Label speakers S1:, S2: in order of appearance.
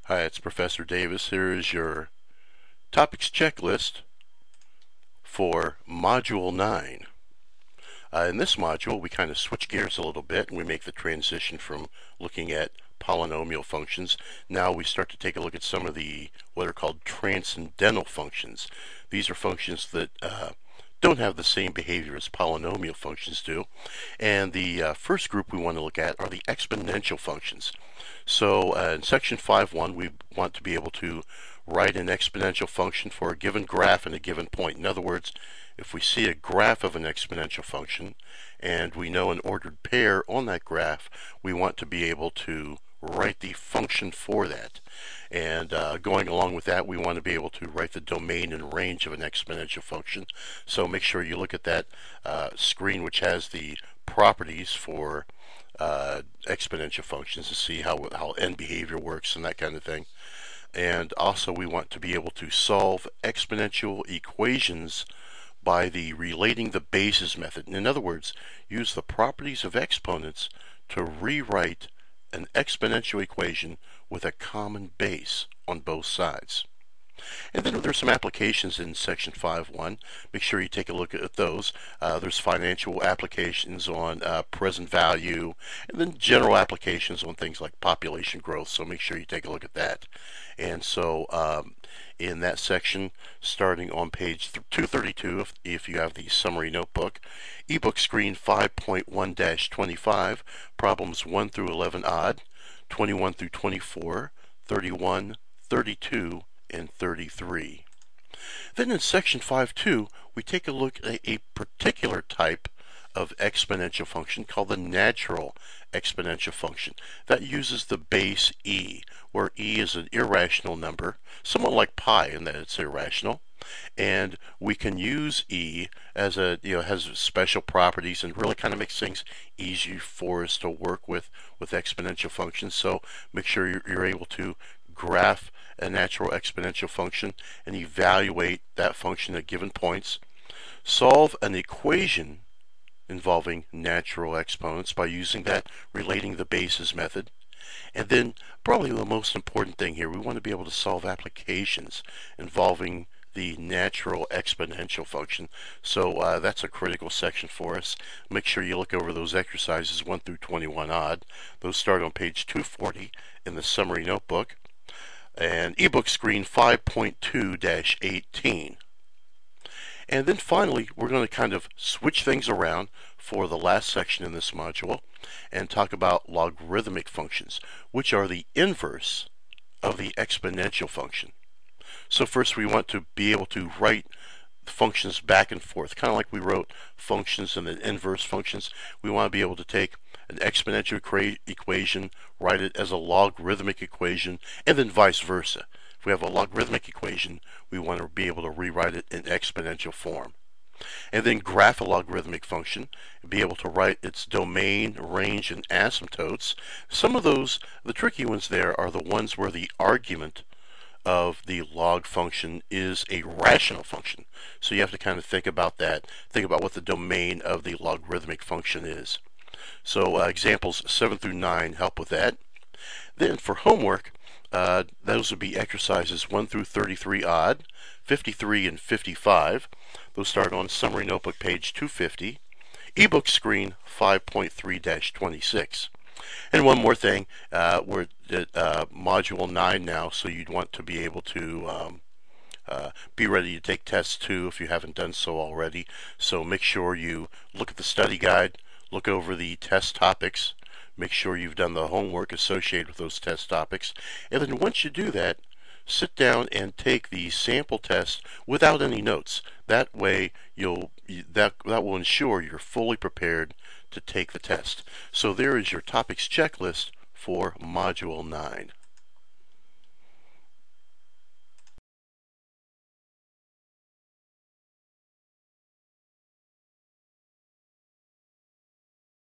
S1: Hi, it's Professor Davis. Here is your topics checklist for Module 9. In this module, we kind of switch gears a little bit and we make the transition from looking at polynomial functions. Now we start to take a look at some of the what are called transcendental functions. These are functions that don't have the same behavior as polynomial functions do. And the first group we want to look at are the exponential functions. So in section 5.1 we want to be able to write an exponential function for a given graph and a given point. In other words, if we see a graph of an exponential function and we know an ordered pair on that graph, we want to be able to write the function for that. And going along with that, we want to be able to write the domain and range of an exponential function. So make sure you look at that screen which has the properties for exponential functions to see how end behavior works and that kind of thing. And also we want to be able to solve exponential equations by the relating the bases method. In other words, use the properties of exponents to rewrite an exponential equation with a common base on both sides. And then there's some applications in section 5.1. Make sure you take a look at those. There's financial applications on present value, and then general applications on things like population growth. So make sure you take a look at that. And so in that section, starting on page 232, if you have the summary notebook, ebook screen 5.1-25, problems 1 through 11 odd, 21 through 24, 31, 32, and 33. Then in section 5.2, we take a look at a particular type of exponential function called the natural exponential function that uses the base e, where e is an irrational number, somewhat like pi in that it's irrational. And we can use e as has special properties and really kind of makes things easy for us to work with exponential functions. So make sure you're able to graph a natural exponential function and evaluate that function at given points. Solve an equation involving natural exponents by using that relating the bases method. And then probably the most important thing here, we want to be able to solve applications involving the natural exponential function. So that's a critical section for us. Make sure you look over those exercises 1 through 21 odd. Those start on page 240 in the summary notebook. And ebook screen 5.2-18. And then finally, we're going to kind of switch things around for the last section in this module and talk about logarithmic functions, which are the inverse of the exponential function. So first we want to be able to write functions back and forth, kind of like we wrote functions and then inverse functions. We want to be able to take an exponential equation, write it as a logarithmic equation, and then vice versa. If we have a logarithmic equation, we want to be able to rewrite it in exponential form. And then graph a logarithmic function, and be able to write its domain, range, and asymptotes. Some of those, the tricky ones there, are the ones where the argument of the log function is a rational function. So you have to kind of think about that, think about what the domain of the logarithmic function is. So examples 7 through 9 help with that. Then for homework, those would be exercises 1 through 33 odd, 53 and 55. Those start on summary notebook page 250. Ebook screen 5.3-26. And one more thing, we're at module 9 now, so you'd want to be able to be ready to take test 2 if you haven't done so already. So make sure you look at the study guide, look over the test topics, make sure you've done the homework associated with those test topics, and then once you do that, sit down and take the sample test without any notes. That way that will ensure you're fully prepared to take the test. So there is your topics checklist for Module 9.